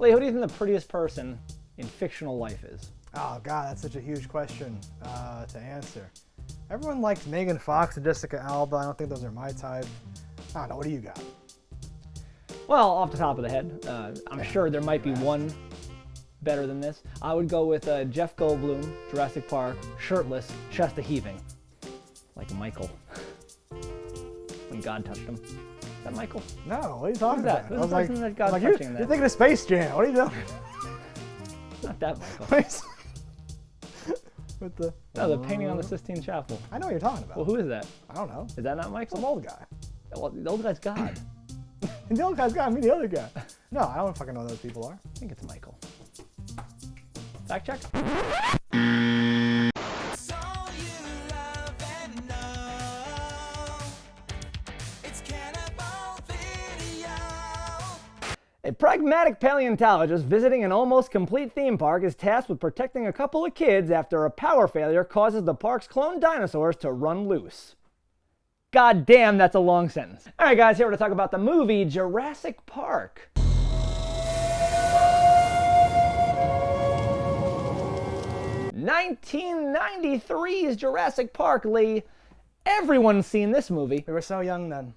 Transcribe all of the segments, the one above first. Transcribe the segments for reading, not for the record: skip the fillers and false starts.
Lee, who do you think the prettiest person in fictional life is? Oh God, that's such a huge question to answer. Everyone likes Megan Fox and Jessica Alba. I don't think those are my type. I don't know. What do you got? Well, off the top of the head, I'm sure there might be one better than this. I would go with Jeff Goldblum, Jurassic Park, shirtless, chest heaving, like Michael. When God touched him. Is that Michael? No, what are you talking Who's that? about? Who's the person that God's you're touching that? thinking of Space Jam. What are you doing? Not that Michael. With the No, the painting on the Sistine Chapel. I know what you're talking about. Well, who is that? I don't know. Is that not Michael? Some old guy. Well, the old guy's God. And the old guy's got me, the other guy. No, I don't fucking know who those people are. I think it's Michael. Fact check. A pragmatic paleontologist visiting an almost complete theme park is tasked with protecting a couple of kids after a power failure causes the park's cloned dinosaurs to run loose. God damn, that's a long sentence. All right, guys, here we're to talk about the movie Jurassic Park. (1993's Jurassic Park, Lee. Everyone's seen this movie. We were so young then.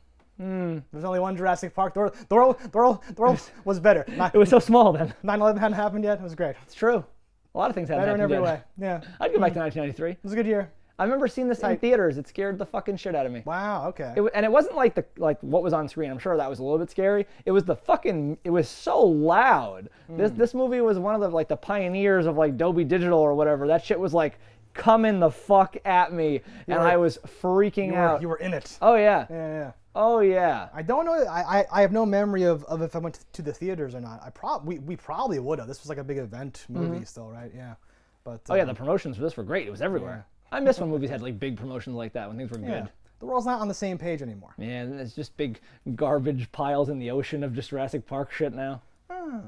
There's only one Jurassic Park. The world was better. It was so small then. 9/11 hadn't happened yet. It was great. It's true. A lot of things hadn't Better in happened every yet. way. Yeah. I'd go back to 1993. It was a good year. I remember seeing this in theaters. It scared the fucking shit out of me. Wow. Okay. And it wasn't like what was on screen. I'm sure that was a little bit scary. It was it was so loud. This movie was one of the pioneers of like Dolby Digital or whatever. That shit was like coming the fuck at me, and I was freaking out. You were in it. Oh yeah. Yeah. Oh yeah. I don't know. I have no memory of if I went to the theaters or not. We probably would have. This was like a big event movie still, right? Yeah. But oh yeah, the promotions for this were great. It was everywhere. I miss when movies had like big promotions like that, when things were good. The world's not on the same page anymore. Yeah, and it's just big garbage piles in the ocean of just Jurassic Park shit now. Oh.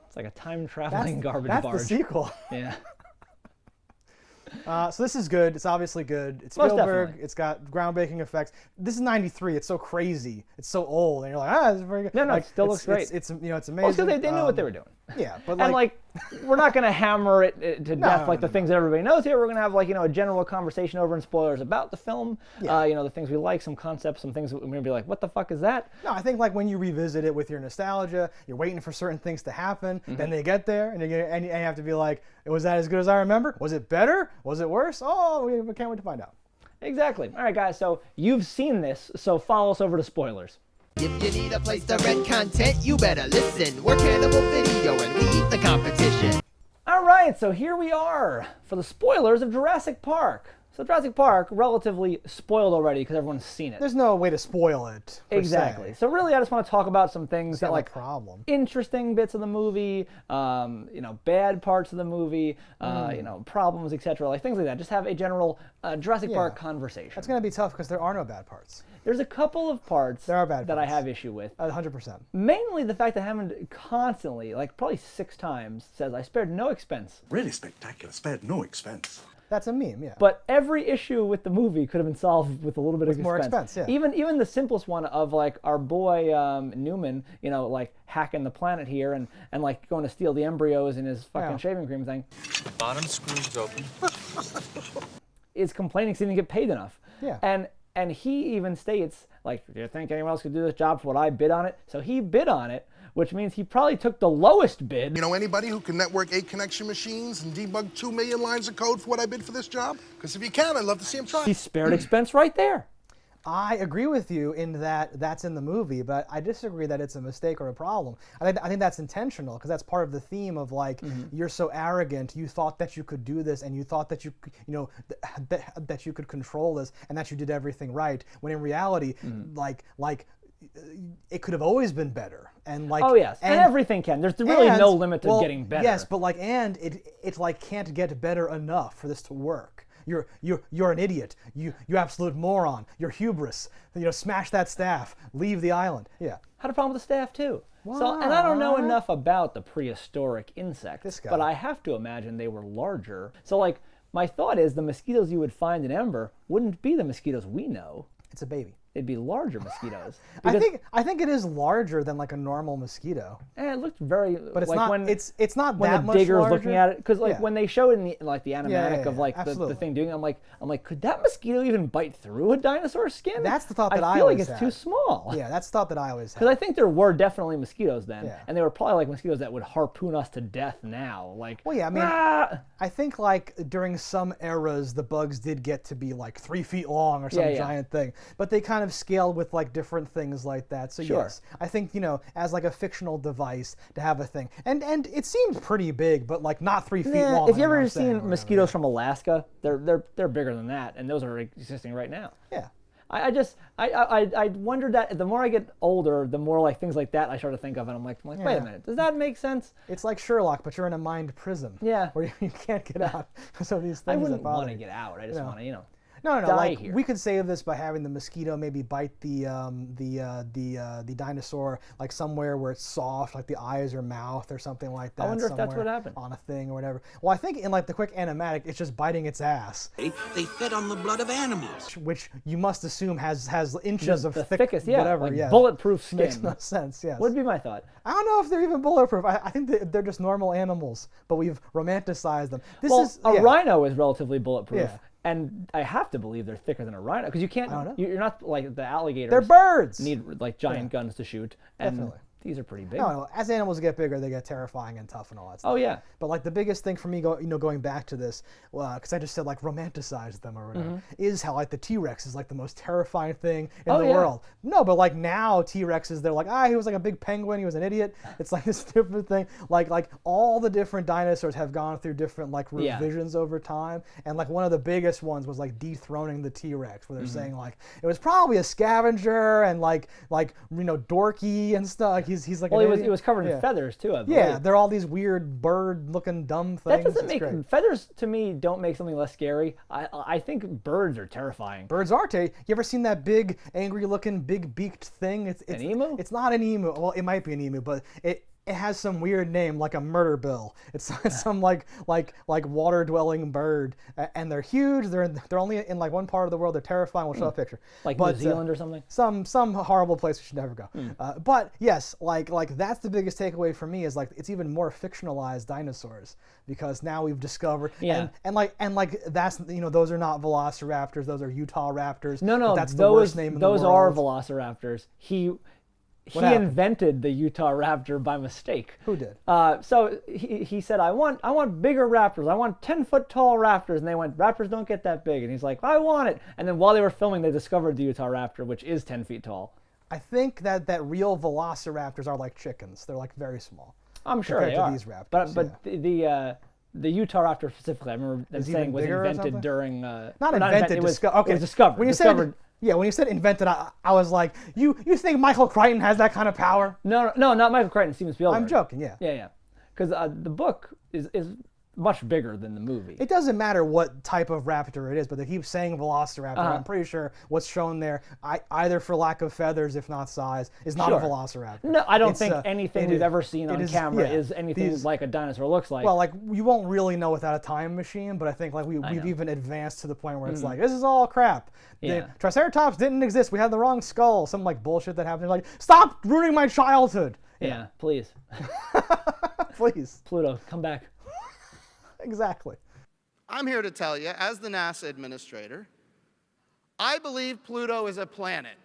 It's like a time-traveling garbage that's barge. That's the sequel. Yeah. So this is good. It's obviously good. It's Spielberg. It's got groundbreaking effects. This is '93. It's so crazy. It's so old, and you're like, this is very good. No, like, it still looks great. It's amazing. Well, because they knew what they were doing. Yeah, but and we're not gonna hammer it to death the things that everybody knows here. We're gonna have a general conversation over in spoilers about the film. Yeah. The things we like, some concepts, some things that we're gonna be like, what the fuck is that? No, I think when you revisit it with your nostalgia, you're waiting for certain things to happen. Then they get there, and you have to be like, was that as good as I remember? Was it better? Was it worse? Oh, we can't wait to find out. Exactly. All right, guys. So you've seen this, so follow us over to spoilers. If you need a place to rent content, you better listen. We're Cannibal Video and we eat the competition. All right, so here we are for the spoilers of Jurassic Park. So Jurassic Park, relatively spoiled already because everyone's seen it. There's no way to spoil it. Exactly. So really, I just want to talk about some things that problem. Interesting bits of the movie, bad parts of the movie, problems, etc. Like things like that. Just have a general Jurassic Park conversation. That's gonna be tough because there are no bad parts. There's a couple of parts there are bad that parts. I have issue with. 100%. Mainly the fact that Hammond constantly, probably 6 times, says, "I spared no expense." Really spectacular. Spared no expense. That's a meme, yeah. But every issue with the movie could have been solved with a little bit of more expense, yeah. Even the simplest one of our boy Newman, hacking the planet here and going to steal the embryos in his fucking shaving cream thing. The bottom screw's open. Is complaining because he didn't get paid enough. Yeah. And he even states, do you think anyone else could do this job for what I bid on it? So he bid on it, which means he probably took the lowest bid. You know anybody who can network 8 connection machines and debug 2 million lines of code for what I bid for this job? Because if you can, I'd love to see him try. He spared expense right there. I agree with you in that that's in the movie, but I disagree that it's a mistake or a problem. I think that's intentional because that's part of the theme of you're so arrogant, you thought that you could do this, and you thought that that you could control this, and that you did everything right. When in reality, it could have always been better. And oh yes, and everything can. There's really no limit to getting better. Yes, but it can't get better enough for this to work. You're an idiot. You absolute moron. You're hubris. Smash that staff. Leave the island. Yeah. Had a problem with the staff too. What? So, and I don't know enough about the prehistoric insects, but I have to imagine they were larger. So my thought is the mosquitoes you would find in Ember wouldn't be the mosquitoes we know. It's a baby. it'd be larger mosquitoes. I think it is larger than like a normal mosquito. It looked very. But it's like not. when, It's not when that the much digger's larger. looking at it, because like Yeah. when they show it in the animatic of like the absolutely. thing doing, it, I'm like, could that mosquito even bite through a dinosaur skin? That's the thought that I feel like always it's had. too small. Yeah, that's the thought that I always Because had. I think there were definitely mosquitoes then, Yeah. and they were probably like mosquitoes that would harpoon us to death now. Like, Well, yeah, I mean, "Ah!" I think like during some eras, the bugs did get to be like 3 feet long or some Yeah. giant thing, but they kind of scaled with like different things like that. So Sure. yes, I think as like a fictional device to have a thing, and it seemed pretty big, but like not 3 feet long. If you like ever I'm saying, or seen whatever. mosquitoes from Alaska, they're bigger than that, and those are existing right now. Yeah. I wondered that the more I get older, the more like things like that I start to think of, and I'm like, wait Yeah. a minute, does that make sense? It's like Sherlock, but you're in a mind prison. Yeah. Where you can't get out. So these things I wouldn't that bother want to you. get out. I just want to, No, die like here. we could save this by having the mosquito maybe bite the dinosaur like somewhere where it's soft, like the eyes or mouth or something like that. I wonder if that's somewhere what happened. on a thing or whatever. Well, I think in like the quick animatic, it's just biting its ass, They fed on the blood of animals. which you must assume has inches of the thick, thickest, yeah, whatever, like yeah, bulletproof skin. Makes no sense. Yes. Would be my thought. I don't know if they're even bulletproof. I think they're just normal animals, but we've romanticized them. This Well, is a yeah. rhino is relatively bulletproof. Yeah. And I have to believe they're thicker than a rhino because you can't. I don't know. You're not like the alligators. They're birds. Need like giant guns to shoot, and Definitely. these are pretty big. No, as animals get bigger, they get terrifying and tough and all that stuff. Oh yeah. But like the biggest thing for me, going back to this, because I just said like romanticize them or whatever, is how like the T-Rex is like the most terrifying thing in Oh, the yeah. world. No, but like now T-Rexes, they're like, he was like a big penguin, he was an idiot. It's like this stupid thing. Like all the different dinosaurs have gone through different like Yeah. revisions over time, and like one of the biggest ones was like dethroning the T-Rex, where they're saying like it was probably a scavenger and like dorky and stuff. He's like Well, an it idiot. was covered Yeah. in feathers too. I believe. Yeah, they're all these weird bird-looking dumb things. That doesn't It's make great. feathers to me don't make something less scary. I think birds are terrifying. Birds are You ever seen that big, angry-looking, big-beaked thing? It's An emu? It's not an emu. Well, it might be an emu, but it has some weird name like a murder bill. It's some like water-dwelling bird, and they're huge. They're only in like one part of the world. They're terrifying. We'll show a picture. Like But, New Zealand or something. Some horrible place we should never go. But yes, like that's the biggest takeaway for me is like it's even more fictionalized dinosaurs because now we've discovered Yeah. and like that's those are not velociraptors, those are Utah raptors. No, but that's the those worst name in the world. those are velociraptors. He happened? invented the Utah raptor by mistake. Who did? So he said, I want bigger raptors. I want 10-foot tall raptors. And they went, raptors don't get that big. And he's like, I want it. And then while they were filming, they discovered the Utah raptor, which is 10 feet tall. I think that real velociraptors are like chickens. They're like very small. I'm sure Compared they to are. these raptors, But the Utah raptor specifically, I remember them Is saying even was bigger or invented something? during Not or invented, it was, discovered. Okay, it was discovered. When you discovered. said when you said invented, I was like, you think Michael Crichton has that kind of power? No, not Michael Crichton, Steven Spielberg. I'm joking. Yeah. Yeah. Because the book is much bigger than the movie. It doesn't matter what type of raptor it is, but they keep saying velociraptor. I'm pretty sure what's shown there, either for lack of feathers, if not size, is not Sure. a velociraptor. No, I don't It's, think anything we've ever seen on camera is anything like a dinosaur looks like. Well, like you won't really know without a time machine, but I think like we've even advanced to the point where it's like this is all crap. The Yeah. Triceratops didn't exist. We had the wrong skull. Some like bullshit that happened. Like stop ruining my childhood. yeah, please. Please. Pluto, come back. Exactly. I'm here to tell you, as the NASA administrator, I believe Pluto is a planet.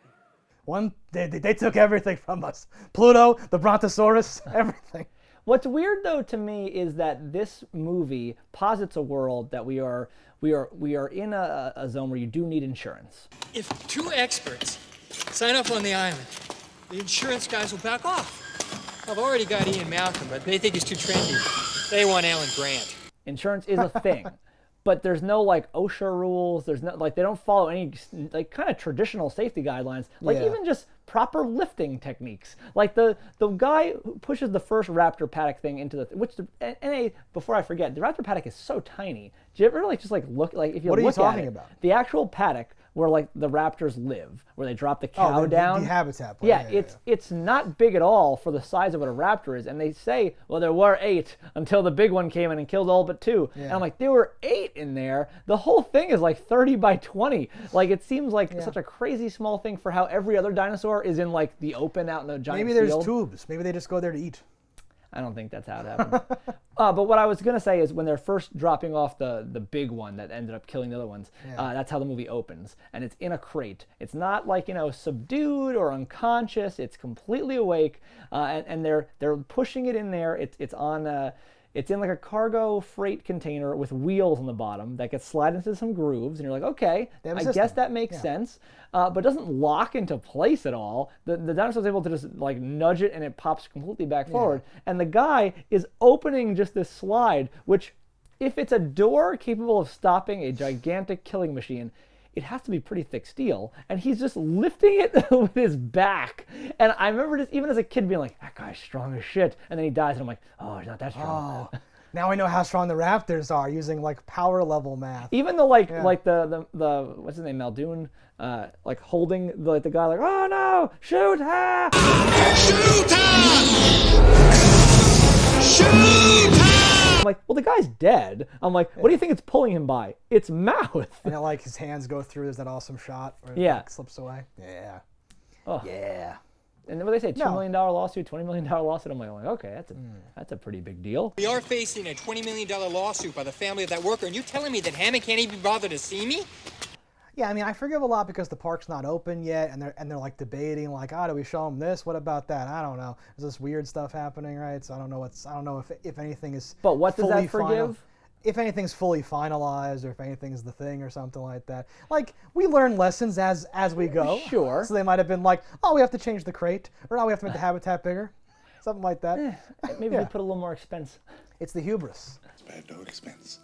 They took everything from us. Pluto, the Brontosaurus, everything. What's weird though to me is that this movie posits a world that we are in a zone where you do need insurance. If 2 experts sign up on the island, the insurance guys will back off. I've already got Ian Malcolm, but they think he's too trendy. They want Alan Grant. Insurance is a thing, but there's no like OSHA rules. There's no like they don't follow any like kind of traditional safety guidelines. Like Yeah. even just proper lifting techniques. Like the guy who pushes the first raptor paddock thing into before I forget, the raptor paddock is so tiny. Do you ever like just like look like if you What are you look at talking it, about? the actual paddock where like the raptors live, where they drop the cow down. The habitat place. Yeah, it's not big at all for the size of what a raptor is. And they say, well, there were 8 until the big one came in and killed all but 2. Yeah. And I'm like, there were 8 in there. The whole thing is like 30 by 20. Like, it seems like such a crazy small thing for how every other dinosaur is in like the open out in a giant Maybe there's field. tubes. Maybe they just go there to eat. I don't think that's how it happens. But what I was going to say is when they're first dropping off the big one that ended up killing the other ones, that's how the movie opens. And it's in a crate. It's not like, subdued or unconscious. It's completely awake. And they're pushing it in there. It's in like a cargo freight container with wheels on the bottom that gets slid into some grooves. And you're like, okay, I guess that makes sense. But it doesn't lock into place at all. The dinosaur's able to just like nudge it and it pops completely back forward. And the guy is opening just this slide, which if it's a door capable of stopping a gigantic killing machine, it has to be pretty thick steel. And he's just lifting it with his back. And I remember just even as a kid being like, that guy's strong as shit. And then he dies and I'm like, oh, he's not that strong. Oh. Now I know how strong the raptors are using like power level math. Even though like the what's his name, Muldoon, like holding the guy like, oh no, shoot her! Shoot her! Shoot her! I'm like, well, the guy's dead. I'm like, what do you think it's pulling him by? Its mouth. And then, like his hands go through. There's that awesome shot where it like, slips away. Yeah. Oh. Yeah. And then what they say, $2 million lawsuit, $20 million lawsuit. I'm like, okay, that's a pretty big deal. We are facing a $20 million lawsuit by the family of that worker, and you're telling me that Hammond can't even bother to see me? Yeah, I mean, I forgive a lot because the park's not open yet, and they're like debating, like, do we show them this? What about that? I don't know. There's this weird stuff happening, right? So I don't know if anything is. But what does fully that forgive? If anything's fully finalized, or if anything's the thing, or something like that. Like we learn lessons as we go. Sure. So they might have been like, oh, we have to change the crate, or we have to make the habitat bigger, something like that. Maybe we put a little more expense. It's the hubris. Spared no expense.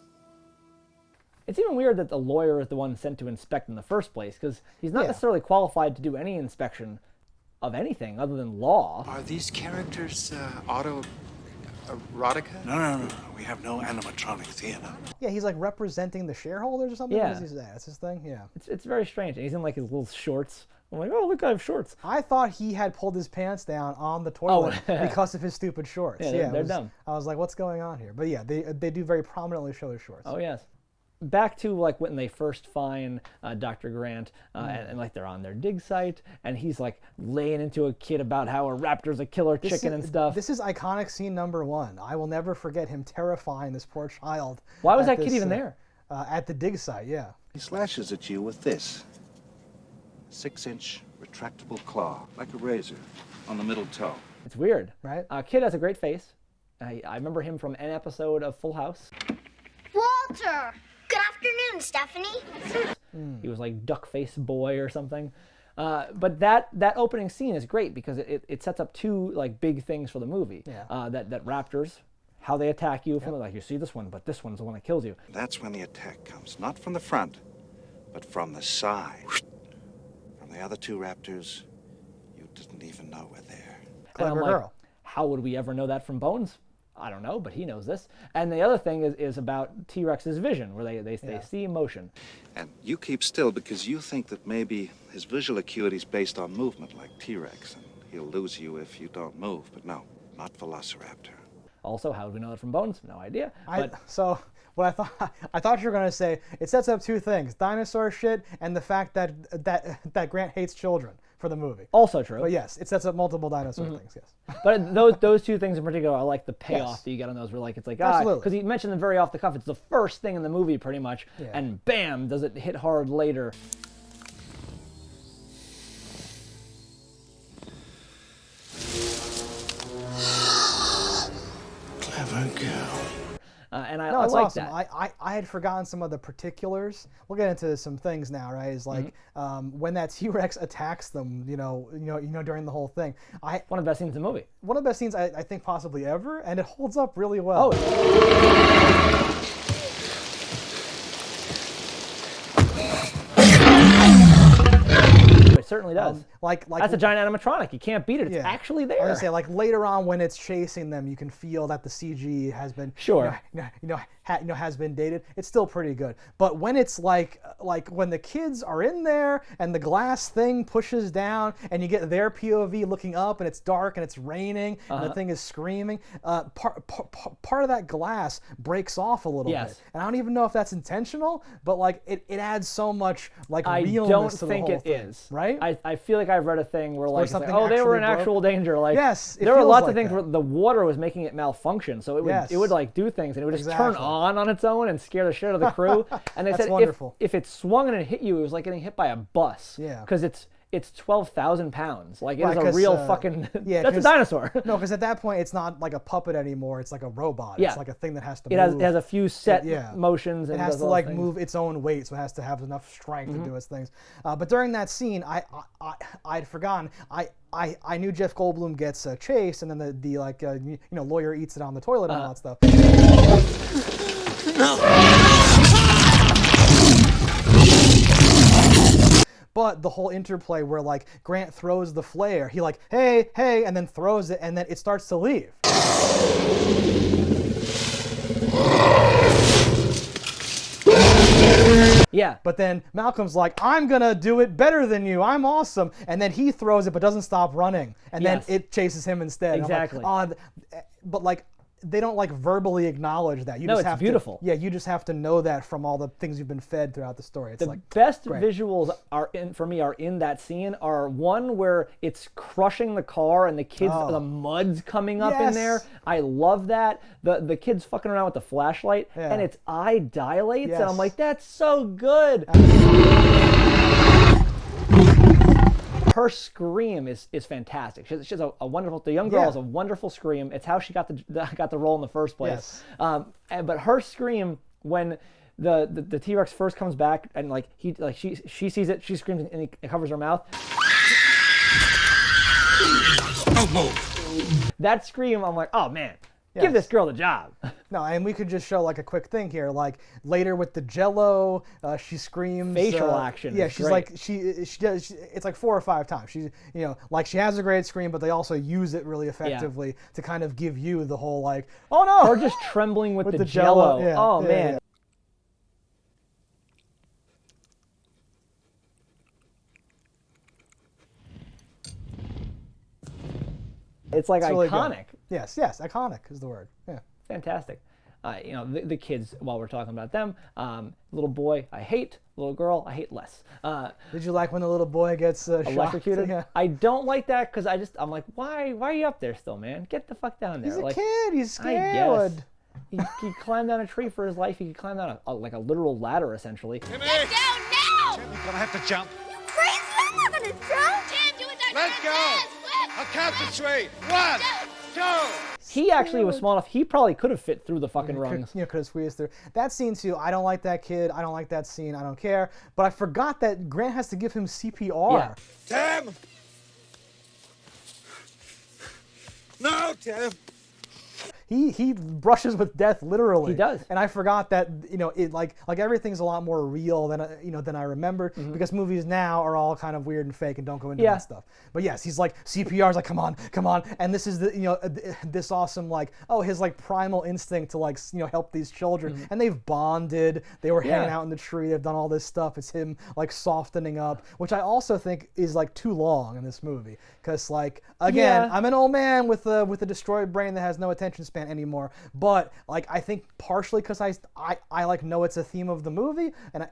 It's even weird that the lawyer is the one sent to inspect in the first place, because he's not necessarily qualified to do any inspection of anything other than law. Are these characters erotica? No. We have no animatronic theater. Yeah, he's like representing the shareholders or something. Yeah. What does he say? That's his thing. Yeah. It's very strange. And he's in like his little shorts. I'm like, oh, look, I have shorts. I thought he had pulled his pants down on the toilet because of his stupid shorts. Yeah, they're dumb. I was like, what's going on here? But yeah, they do very prominently show his shorts. Oh, yes. Back to like when they first find Dr. Grant and like they're on their dig site and he's like laying into a kid about how a raptor's a killer chicken and stuff. This is iconic scene number 1. I will never forget him terrifying this poor child. Why was that kid even there? At the dig site, yeah. He slashes at you with this 6-inch retractable claw, like a razor, on the middle toe. It's weird. Right. Kid has a great face. I remember him from an episode of Full House. Walter! Good afternoon, Stephanie. He was like duck face boy or something. But that opening scene is great because it sets up 2 like big things for the movie. Yeah. That raptors, how they attack you from like you see this one, but this one's the one that kills you. That's when the attack comes, not from the front, but from the side. From the other 2 raptors, you didn't even know were there. And I'm Clever like, girl. how would we ever know that from Bones? I don't know, but he knows this. And the other thing is about T-Rex's vision, where they see motion. And you keep still because you think that maybe his visual acuity is based on movement, like T-Rex, and he'll lose you if you don't move. But no, not Velociraptor. Also, how would we know that from Bones? No idea. So what I thought you were gonna say, it sets up 2 things: dinosaur shit and the fact that Grant hates children for the movie. Also true. But yes, it sets up multiple dinosaur things. Yes. But those 2 things in particular, I like the payoff that you get on those. Where like it's like because he mentioned them very off the cuff. It's the first thing in the movie, pretty much, and bam, does it hit hard later. Clever girl. And I it's like awesome. that. I had forgotten some of the particulars. We'll get into some things now, right? Is like when that T-Rex attacks them, during the whole thing. One of the best scenes in the movie. One of the best scenes I think possibly ever, and it holds up really well. it certainly does. Like That's a giant animatronic. You can't beat it. It's actually there. I was gonna say, like later on when it's chasing them, you can feel that the CG has been has been dated. It's still pretty good. But when it's like when the kids are in there and the glass thing pushes down and you get their POV looking up and it's dark and it's raining and the thing is screaming, part of that glass breaks off a little bit. And I don't even know if that's intentional, but like it adds so much like realness to the whole thing. I don't think it is. Right? I feel like I've read a thing where like, oh, they were in actual danger. Like yes, there were lots of things where the water was making it malfunction, so it would like do things and it would just turn on its own and scare the shit out of the crew. And they said if it swung and it hit you, it was like getting hit by a bus. Yeah. Because it's 12,000 pounds. Like it is a real fucking. That's a dinosaur. No, because at that point it's not like a puppet anymore. It's like a robot. Yeah. It's like a thing that has to. It has a few set motions. And it has to like move its own weight, so it has to have enough strength to do its things. But during that scene, I'd forgotten. I knew Jeff Goldblum gets chased, and then the like lawyer eats it on the toilet and all that stuff. But the whole interplay where like Grant throws the flare, he like, hey, and then throws it, and then it starts to leave. Yeah. But then Malcolm's like, I'm gonna do it better than you. I'm awesome. And then he throws it, but doesn't stop running. And then it chases him instead. Exactly. Like, but like, they don't like verbally acknowledge that. You just have beautiful. You just have to know that from all the things you've been fed throughout the story. It's the best visuals are in that scene are one where it's crushing the car and the kids, the mud's coming up in there. I love that. The kids fucking around with the flashlight and its eye dilates and I'm like, that's so good. Her scream is fantastic. She has a wonderful. The young girl has a wonderful scream. It's how she got the role in the first place. Yes. But her scream when the T-Rex first comes back and like she sees it, she screams and it covers her mouth. That scream, I'm like, oh man. Give this girl the job. No, and we could just show like a quick thing here. Like later with the Jello, she screams. Facial action. Yeah, she's great. like she does. It's like 4 or 5 times. She's like she has a great scream, but they also use it really effectively to kind of give you the whole like, oh no. Or just trembling with the Jello. Oh man. It's like really iconic. Good. Yes, iconic is the word. Yeah. Fantastic. The kids, while we're talking about them, little boy, I hate. Little girl, I hate less. Did you like when the little boy gets electrocuted? Yeah. I don't like that because I'm like, why are you up there still, man? Get the fuck down there. He's a like, kid. He's scared. I guess. He climbed down a tree for his life. He could climb down a literal ladder, essentially. Get down now! You're gonna have to jump. You crazy? I'm not gonna jump! Tim, do it like Let's go! I'll count to 3. 1, 2. He actually was small enough. He probably could have fit through the fucking rungs. Could have squeezed through. That scene too. I don't like that kid. I don't like that scene. I don't care. But I forgot that Grant has to give him CPR. Yeah. Tim. No, Tim. He brushes with death literally. He does. And I forgot that it like everything's a lot more real than than I remembered because movies now are all kind of weird and fake and don't go into that stuff. But yes, he's like CPR's like come on, and this is this awesome like his like primal instinct to like help these children and they've bonded. They were hanging out in the tree. They've done all this stuff. It's him like softening up, which I also think is like too long in this movie because like again I'm an old man with a destroyed brain that has no attention span anymore, but like I think partially because I like know it's a theme of the movie and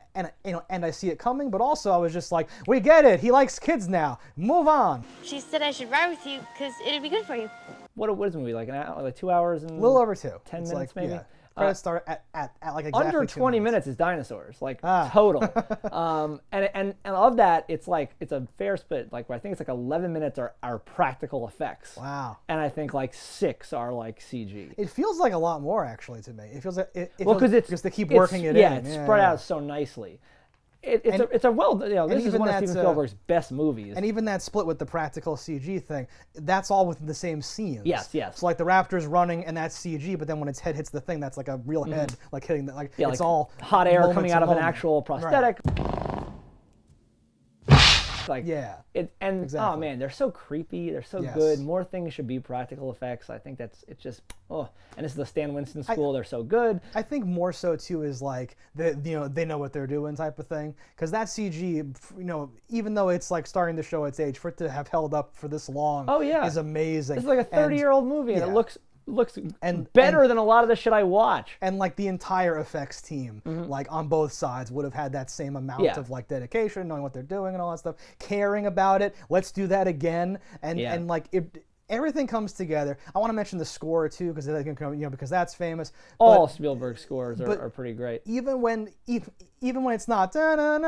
I see it coming, but also I was just like, we get it, he likes kids now, move on. She said I should ride with you because it'd be good for you. What is the movie, like an hour, like 2 hours and a little over 2, 10 minutes maybe? Credits start at like exactly under 20 2 minutes is Dinosaurs, like total. And of that, it's a fair split. Like I think it's like 11 minutes are practical effects. Wow. And I think like 6 are like CG. It feels like a lot more actually to me. It feels like because they keep working it in. Yeah, it's spread out so nicely. It's a well, this is one of Steven Spielberg's best movies. And even that split with the practical CG thing, that's all within the same scenes. Yes. So like the raptor's running and that's CG, but then when its head hits the thing, that's like a real head, like hitting the it's all hot air coming out of an actual prosthetic. Right. Like, Yeah. oh Exactly. man, they're so creepy. They're so Yes. good. More things should be practical effects. I think it's just and this is the Stan Winston school. They're so good. I think more so too is like they know what they're doing type of thing, because that CG, even though it's like starting to show its age, for it to have held up for this long is amazing. It's like a 30-year-old movie, and it looks and better than a lot of the shit I watch. And like the entire effects team, like on both sides, would have had that same amount of like dedication, knowing what they're doing and all that stuff, caring about it. Let's do that again, and like everything comes together. I want to mention the score too, because because that's famous. All Spielberg scores are pretty great. Even when it's not even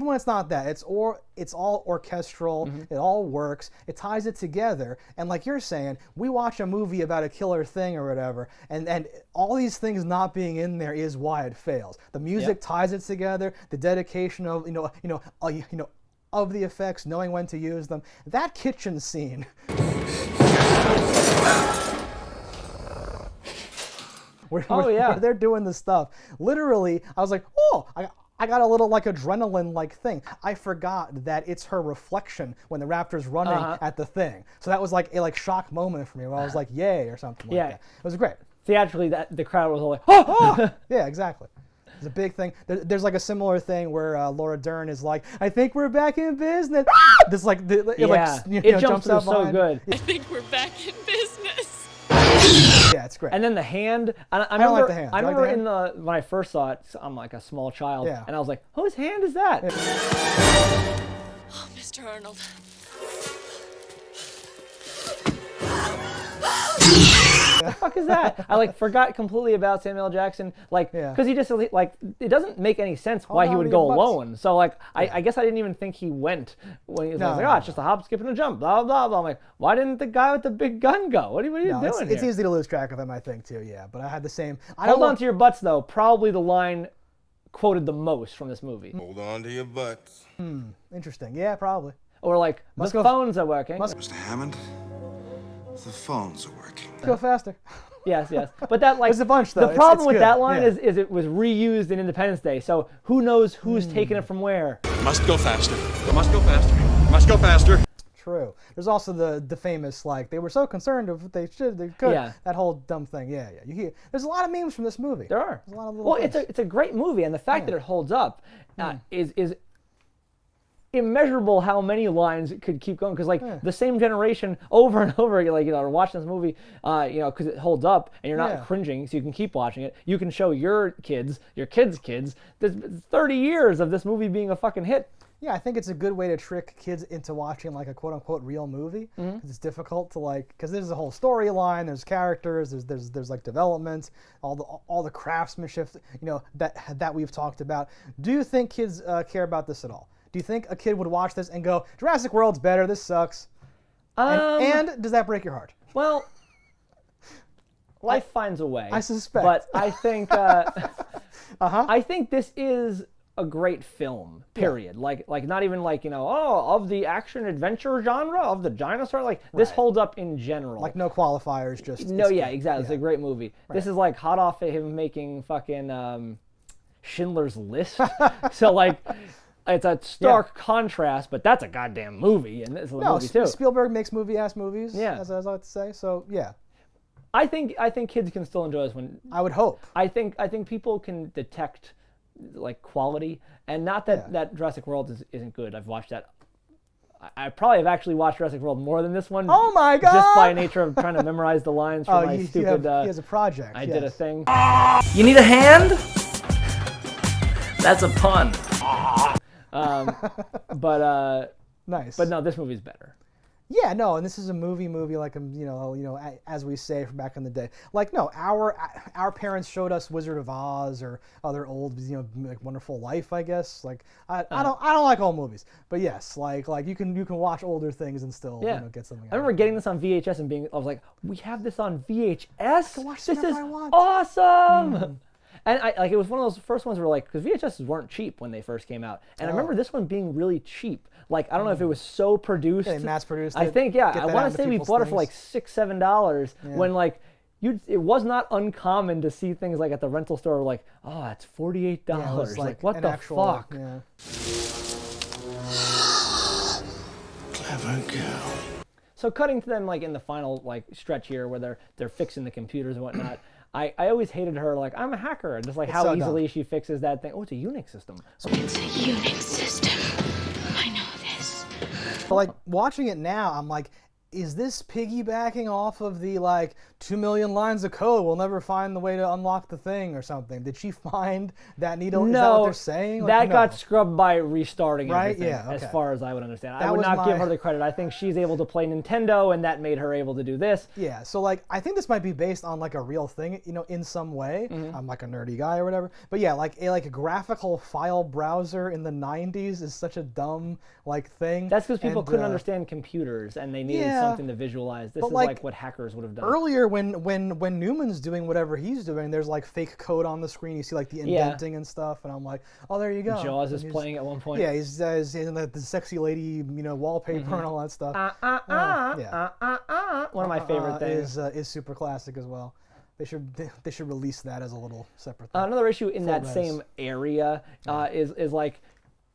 when it's not that, it's all orchestral. It all works. It ties it together. And like you're saying, we watch a movie about a killer thing or whatever, and all these things not being in there is why it fails. The music ties it together. The dedication of of the effects, knowing when to use them. That kitchen scene. where they're doing the stuff. Literally, I was like, I got a little like adrenaline like thing. I forgot that it's her reflection when the raptor's running at the thing. So that was like a shock moment for me where I was like, yay, or something like that. It was great. Theatrically, the crowd was all like, oh! Yeah, exactly. It's a big thing. There's like a similar thing where Laura Dern is like, I think we're back in business. This like, it jumps through so good. I think we're back in business. Yeah, it's great. And then the hand. I don't like the hand. I remember when I first saw it, I'm like a small child, and I was like, whose hand is that? Oh, Mr. Arnold. What the fuck is that? I forgot completely about Samuel L. Jackson, because he just it doesn't make any sense why he would go alone. So I guess I didn't even think he went when he was it's just a hop, skip, and a jump, blah blah blah. I'm like, why didn't the guy with the big gun go? What are you doing here? It's easy to lose track of him, I think too. Yeah, but I had the same. Hold on to your butts though. Probably the line quoted the most from this movie. Hold on to your butts. Interesting. Yeah, probably. Or the phones are working. Mr. Hammond, the phones are working. Go faster. Yes. But that there's a bunch though. The problem with that line is it was reused in Independence Day. So who knows who's taking it from where? Must go faster. Must go faster. Must go faster. True. There's also the famous they were so concerned of what they could. Yeah. That whole dumb thing. Yeah. You hear. There's a lot of memes from this movie. There are. There's a lot of little things. It's a great movie, and the fact that it holds up is immeasurable how many lines could keep going, because the same generation over and over again, are watching this movie, because it holds up and you're not cringing, so you can keep watching it. You can show your kids' kids. There's 30 years of this movie being a fucking hit. Yeah, I think it's a good way to trick kids into watching a quote unquote real movie, because it's difficult to because there's a whole storyline, there's characters, there's development, all the craftsmanship, that we've talked about. Do you think kids care about this at all? Do you think a kid would watch this and go, Jurassic World's better, this sucks? And does that break your heart? Well, life finds a way. I suspect. But I think I think this is a great film, period. Yeah. Not even of the action adventure genre, of the dinosaur. This holds up in general. No qualifiers, just no. Yeah, exactly. It's a great movie. Right. This is hot off of him making fucking Schindler's List. So it's a stark contrast, but that's a goddamn movie, and this is a movie too. Spielberg makes movie-ass movies, as I like to say. So yeah, I think kids can still enjoy this one. I would hope. I think people can detect quality, and not that Jurassic World isn't good. I've watched that. I probably have actually watched Jurassic World more than this one. Oh my god! Just by nature of trying to memorize the lines for my stupid. He has a project. I did a thing. You need a hand? That's a pun. Nice. But no, this movie's better. Yeah, no, and this is a movie, as we say from back in the day. No, our parents showed us Wizard of Oz or other old, Wonderful Life, I guess. I don't like old movies, but yes, you can watch older things and still get something. I remember getting this on VHS and I was like, we have this on VHS. I can watch this is I want. Awesome. And it was one of those first ones where because VHSs weren't cheap when they first came out, and I remember this one being really cheap. I don't know if it was so produced. They mass produced it. I think I want to say we bought it for $6-7 when it was not uncommon to see things at the rental store it's $48. Yeah, it was what the actual, fuck? Yeah. clever girl. So cutting to them like in the final like stretch here where they're fixing the computers and whatnot. I always hated her like I'm a hacker and just like how easily she fixes that thing. Oh, it's a Unix system. It's a Unix system. I know this. But like watching it now, I'm like, is this piggybacking off of the like 2 million lines of code? We'll never find the way to unlock the thing or something. Did she find that needle? No, is that what they're saying? Like, that no. got scrubbed by restarting everything, Yeah, okay. as far as I would understand. That I would was not give her the credit. I think she's able to play Nintendo, and that made her able to do this. Yeah, so like I think this might be based on like a real thing, you know, in some way. I'm like a nerdy guy or whatever, but yeah, like a graphical file browser in the 90s is such a dumb like thing. That's because people couldn't understand computers, and they needed something to visualize. This is like what hackers would have done. Earlier, when Newman's doing whatever he's doing, there's like fake code on the screen. You see like the indenting and stuff, and I'm like, oh, there you go. Jaws is playing at one point. Yeah, he's in the sexy lady, you know, wallpaper and all that stuff. One of my favorite things is super classic as well. They should release that as a little separate thing. Another issue in that same area is like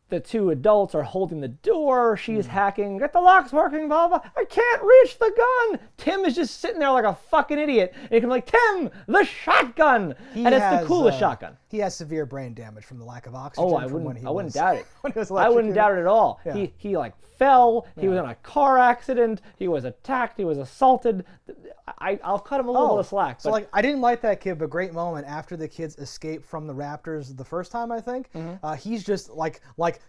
the two adults are holding the door. She's hacking. Get the locks working, blah, blah. I can't reach the gun. Tim is just sitting there like a fucking idiot. And you can be like, Tim, the shotgun. And it's the coolest shotgun. He has severe brain damage from the lack of oxygen. Oh, I wouldn't doubt it. I wouldn't doubt it at all. Yeah. He like fell. He was in a car accident. He was attacked. He was assaulted. I'll cut him a little bit of slack. So like I didn't like that kid, but great moment after the kids escape from the raptors the first time, I think. He's just like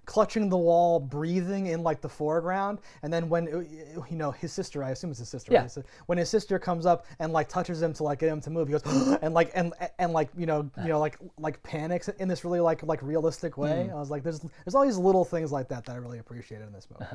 clutching the wall, breathing in like the foreground, and then when you know his sister, I assume it's his sister. Yeah. Right? So when his sister comes up and like touches him to like get him to move, he goes and like you know like panics in this really like realistic way. I was like, there's all these little things like that I really appreciated in this movie.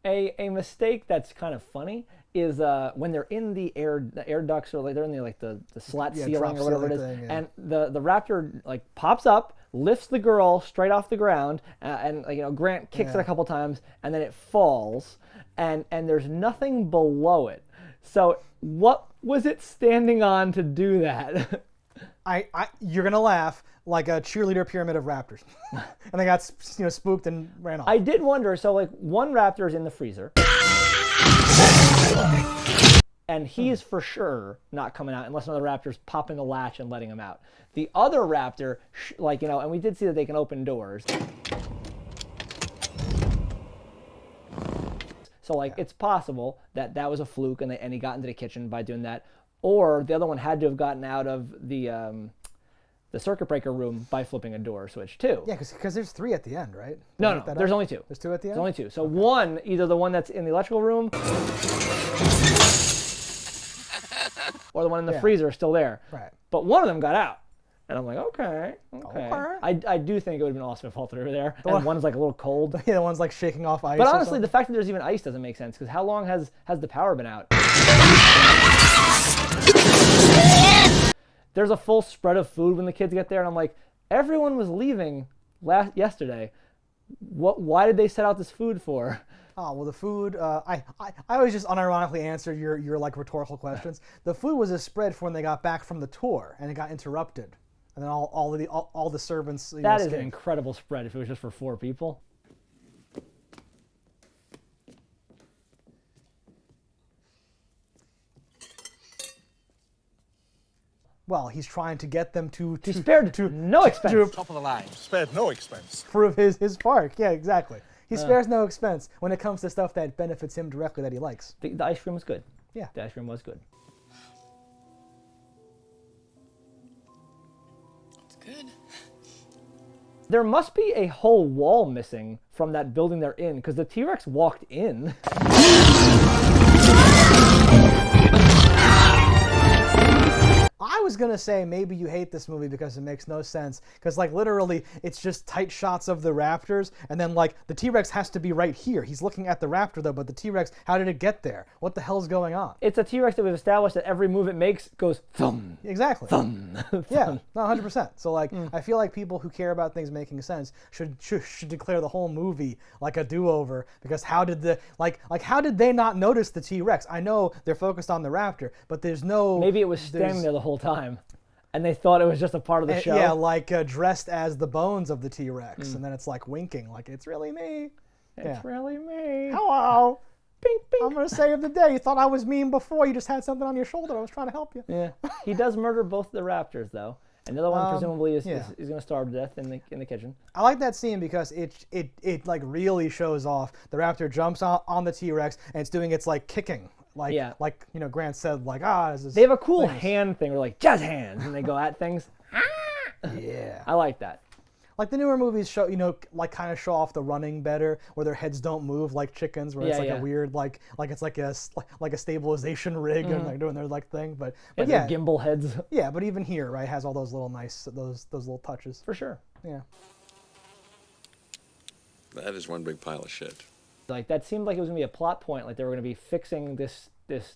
A mistake that's kind of funny is when they're in the air ducts or like they're in the slat ceiling or whatever it is, and the raptor like pops up, lifts the girl straight off the ground, and you know Grant kicks it a couple times, and then it falls, and there's nothing below it. So what was it standing on to do that? You're gonna laugh. Like a cheerleader pyramid of raptors, and they got spooked and ran off. I did wonder. So like one raptor is in the freezer, and he's for sure not coming out unless another raptor's popping the latch and letting him out. The other raptor, like you know, and we did see that they can open doors. So like it's possible that was a fluke and he got into the kitchen by doing that, or the other one had to have gotten out of the circuit breaker room by flipping a door switch too. Yeah, because there's 3 at the end, right? No, there's only 2. There's 2 at the end? There's only 2. So one, either the one that's in the electrical room or the one in the freezer is still there. Right. But one of them got out. And I'm like, okay. I do think it would have been awesome if all 3 were there. And one's like a little cold. Yeah, the one's like shaking off ice. But honestly, the fact that there's even ice doesn't make sense because how long has the power been out? There's a full spread of food when the kids get there, and I'm like, everyone was leaving yesterday. Why did they set out this food for? Oh well, the food. I always just unironically answer your like rhetorical questions. The food was a spread for when they got back from the tour, and it got interrupted, and then all the servants. That is an incredible spread if it was just for 4 people. Well, he's trying to get them to spared no expense. Top of the line. Spared no expense. Prove his park. Yeah, exactly. He spares no expense when it comes to stuff that benefits him directly that he likes. The ice cream was good. Yeah. The ice cream was good. It's good. There must be a whole wall missing from that building they're in because the T-Rex walked in. I was gonna say maybe you hate this movie because it makes no sense. Because like literally, it's just tight shots of the raptors, and then like the T-Rex has to be right here. He's looking at the raptor though, but the T-Rex, how did it get there? What the hell's going on? It's a T-Rex that we've established that every move it makes goes thumb. Exactly. Thumb. Yeah, no, 100%. So like, I feel like people who care about things making sense should declare the whole movie like a do-over. Because how did how did they not notice the T-Rex? I know they're focused on the raptor, but there's no. Maybe it was standing there the whole time, and they thought it was just a part of the show. Yeah, like dressed as the bones of the T-Rex, and then it's like winking, like it's really me. It's really me. Hello. Bing, bing. I'm gonna save the day. You thought I was mean before. You just had something on your shoulder. I was trying to help you. Yeah. He does murder both the raptors though. And the other one presumably is going to starve to death in the kitchen. I like that scene because it like really shows off. The raptor jumps on the T-Rex and it's doing its like kicking. Like you know, Grant said, like they have a cool hand thing where like jazz hands and they go at things. Yeah. I like that. Like the newer movies show, you know, like kind of show off the running better, where their heads don't move like chickens, where it's like a weird, like it's like a stabilization rig and like doing their like thing. But yeah, gimbal heads. Yeah, but even here, right, has all those little nice those little touches. For sure. Yeah. That is one big pile of shit. Like that seemed like it was gonna be a plot point, like they were gonna be fixing this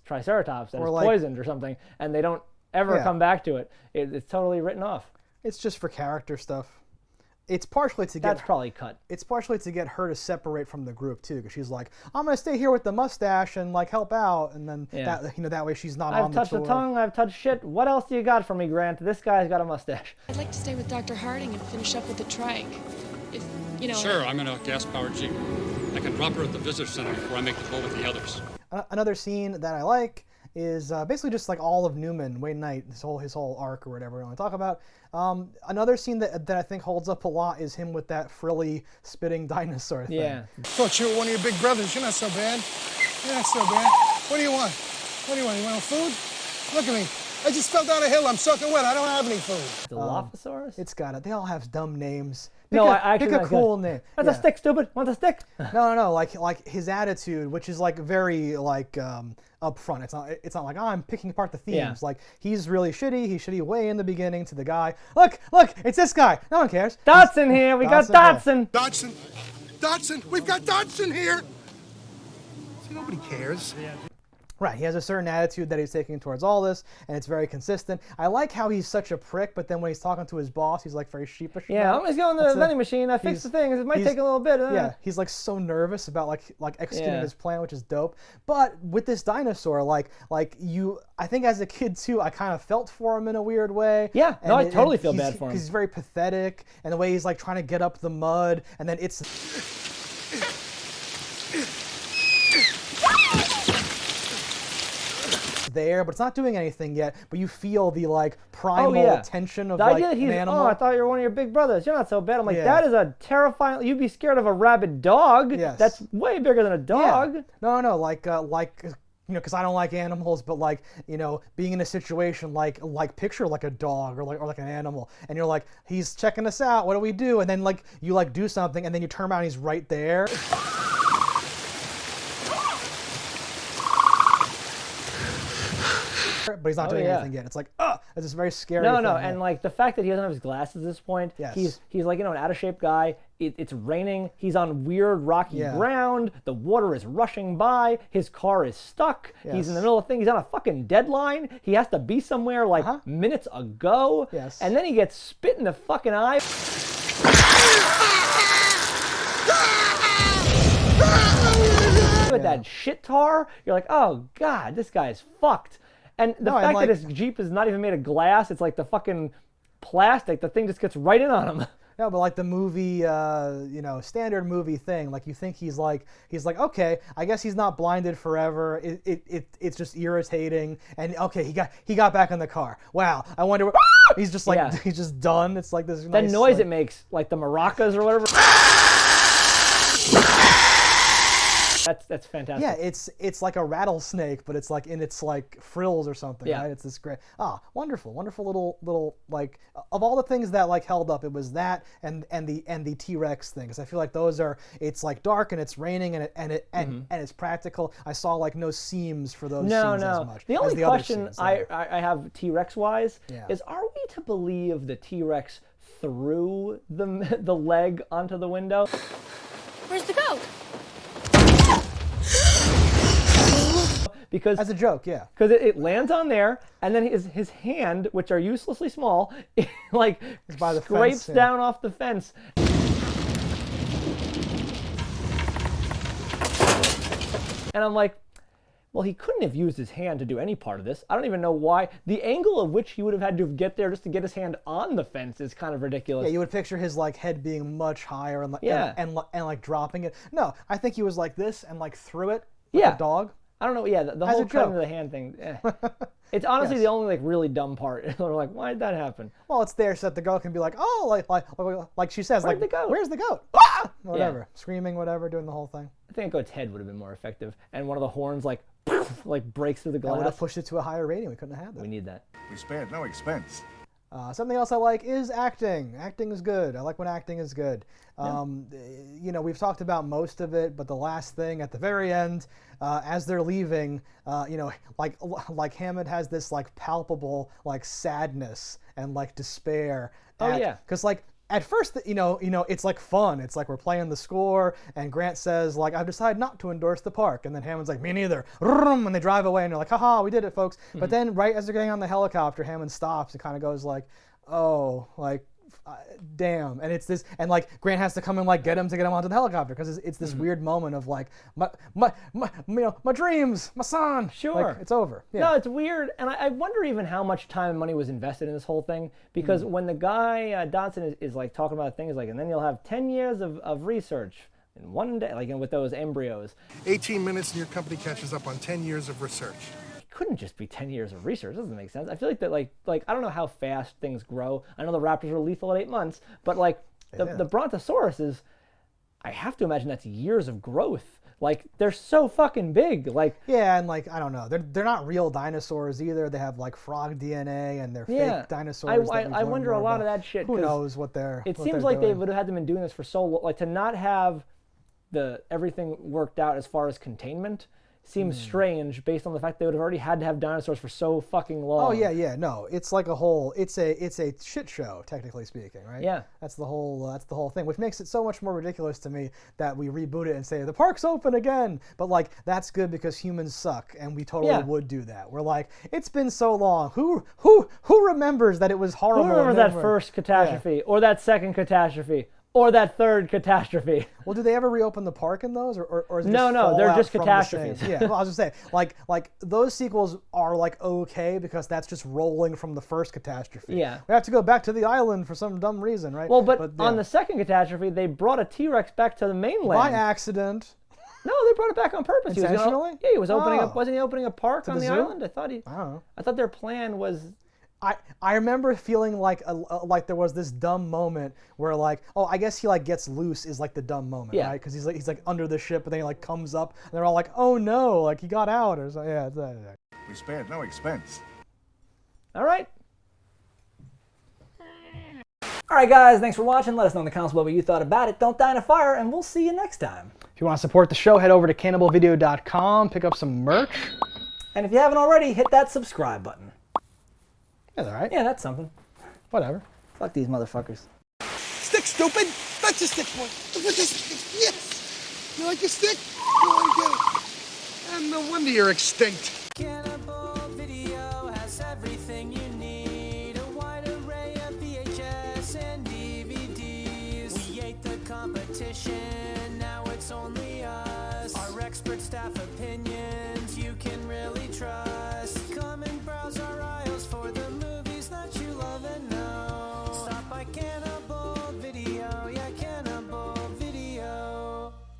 Triceratops that is like, poisoned or something, and they don't ever come back to it. It's totally written off. It's just for character stuff. It's partially to get... That's probably cut. It's partially to get her to separate from the group, too, because she's like, I'm going to stay here with the mustache and, like, help out, and then, that way she's not on the tour. I've touched the tongue, I've touched shit. What else do you got for me, Grant? This guy's got a mustache. I'd like to stay with Dr. Harding and finish up with the trike. If, you know... Sure, I'm in a gas-powered Jeep. I can drop her at the visitor center before I make the tour with the others. Another scene that I like is basically just like all of Newman, Wayne Knight, his whole arc or whatever we want to talk about. Another scene that I think holds up a lot is him with that frilly spitting dinosaur thing. Yeah. Thought you were one of your big brothers. You're not so bad. You're not so bad. What do you want? What do you want? You want food? Look at me. I just fell down a hill. I'm soaking wet. I don't have any food. Dilophosaurus? It's got it. They all have dumb names. Pick a cool name. That's a stick, stupid. Want a stick? No. Like his attitude, which is like very like upfront. It's not like I'm picking apart the themes. Yeah. Like he's really shitty. He's shitty way in the beginning to the guy. Look, it's this guy. No one cares. Dotson here. We got Dotson. Dotson. We've got Dotson here. See, nobody cares. Right, he has a certain attitude that he's taking towards all this, and it's very consistent. I like how he's such a prick, but then when he's talking to his boss, he's like very sheepish. Yeah, I'm just going to the vending machine. I fixed the thing. It might take a little bit. Yeah, he's like so nervous about like executing his plan, which is dope. But with this dinosaur, I think as a kid too, I kind of felt for him in a weird way. Yeah, I totally feel bad for him. Because he's very pathetic, and the way he's like trying to get up the mud, and then it's... there, but it's not doing anything yet, but you feel the like primal tension of like an animal. I thought you were one of your big brothers. You're not so bad. I'm like, that is a terrifying, you'd be scared of a rabid dog. Yes. That's way bigger than a dog. Yeah. No, like you know, because I don't like animals, but like, you know, being in a situation like picture like a dog or like an animal, and you're like, he's checking us out, what do we do? And then like you like do something, and then you turn around and he's right there. But he's not doing anything yet. It's like, it's just very scary. No, and like the fact that he doesn't have his glasses at this point, he's like, you know, an out of shape guy. It's raining. He's on weird rocky ground. The water is rushing by. His car is stuck. He's in the middle of things. He's on a fucking deadline. He has to be somewhere like minutes ago. Yes. And then he gets spit in the fucking eye. With that shit tar, you're like, oh god, this guy's fucked. And the fact that his Jeep is not even made of glass, it's like the fucking plastic, the thing just gets right in on him. No, but like the movie, you know, standard movie thing, like you think he's like, okay, I guess he's not blinded forever. It's just irritating. And okay, he got back in the car. Wow, I wonder. He's just like he's just done. It's like this. That nice, noise it makes, like the maracas or whatever. That's fantastic. Yeah, it's like a rattlesnake, but it's like in its like frills or something. Right? It's this great. Wonderful little like of all the things that like held up, it was that and the T-Rex thing, because I feel like those are, it's like dark and it's raining and it's practical. I saw like no seams for those scenes as much. The only question scenes, I have T-Rex wise is, are we to believe the T-Rex threw the leg onto the window? Where's the goat? Because as a joke, yeah. Because it lands on there, and then his hand, which are uselessly small, like by the scrapes fence, down off the fence. And I'm like, Well, he couldn't have used his hand to do any part of this. I don't even know why. The angle of which he would have had to get there just to get his hand on the fence is kind of ridiculous. Yeah, you would picture his like head being much higher and like and like dropping it. No, I think he was like this and like threw it like a dog. I don't know. Yeah, the whole cutting of the hand thing. It's honestly the only like really dumb part. They're like, why did that happen? Well, it's there so that the girl can be like, oh, like she says, Where's the goat? Where's the goat? Ah! Whatever, screaming, whatever, doing the whole thing. I think a goat's head would have been more effective, and one of the horns like breaks through the glass. That would have pushed it to a higher rating. We couldn't have had that. We need that. We spared no expense. Something else I like is acting. Acting is good. I like when acting is good. You know, we've talked about most of it, but the last thing at the very end, as they're leaving, you know, like Hammond has this like palpable like sadness and like despair. Because like at first, you know, it's like fun. It's like we're playing the score, and Grant says like, I've decided not to endorse the park, and then Hammond's like, me neither. And they drive away, and they're like, haha, we did it, folks. But then right as they're getting on the helicopter, Hammond stops and kind of goes like, oh, like, damn. And it's this, and like Grant has to come and like get him onto the helicopter because it's this weird moment of like my dreams, my son. Sure, like, it's over. Yeah. No, it's weird, and I wonder even how much time and money was invested in this whole thing, because when the guy Dodson is like talking about things like, and then you'll have 10 years of research in one day, like with those embryos. 18 minutes and your company catches up on 10 years of research. Couldn't just be 10 years of research. It doesn't make sense. I feel like that like I don't know how fast things grow. I know the raptors are lethal at 8 months, but like the brontosaurus is, I have to imagine that's years of growth. Like they're so fucking big. Like yeah, and like I don't know, they're not real dinosaurs either. They have like frog DNA and they're fake dinosaurs. I wonder a lot of that shit. Who knows what they're? It seems like they would have had them been doing this for so long. Like to not have everything worked out as far as containment seems strange based on the fact they would have already had to have dinosaurs for so fucking long. Oh yeah, no, it's like a whole, it's a shit show technically speaking, right? Yeah, that's the whole thing, which makes it so much more ridiculous to me that we reboot it and say the park's open again. But like that's good because humans suck, and we totally would do that. We're like, it's been so long. Who remembers that it was horrible? Who remembers that first catastrophe or that second catastrophe? Or that third catastrophe. Well, do they ever reopen the park in those, or is it no, they're just catastrophes. Yeah, well, I was just saying, like those sequels are like okay because that's just rolling from the first catastrophe. Yeah, we have to go back to the island for some dumb reason, right? Well, but on the second catastrophe, they brought a T-Rex back to the mainland by accident. No, they brought it back on purpose. Intentionally? He was opening up. Wasn't he opening a park on the zoo? island? I don't know. I thought their plan was. I remember feeling like there was this dumb moment where like, oh, I guess he like gets loose is like the dumb moment, right? Because he's like under the ship, but then he like comes up and they're all like, oh no, like he got out or something. Yeah, we spared no expense. All right. All right, guys, thanks for watching. Let us know in the comments below what you thought about it. Don't die in a fire, and we'll see you next time. If you want to support the show, head over to cannibalvideo.com, pick up some merch. And if you haven't already, hit that subscribe button. That's all right. Yeah, that's something. Whatever. Fuck these motherfuckers. Stick, stupid! That's a stick, boy. Yes! You like your stick? Go on, get it. And no wonder you're extinct. Cannibal Video has everything you need. A wide array of VHS and DVDs. We ate the competition, now it's only us. Our expert staff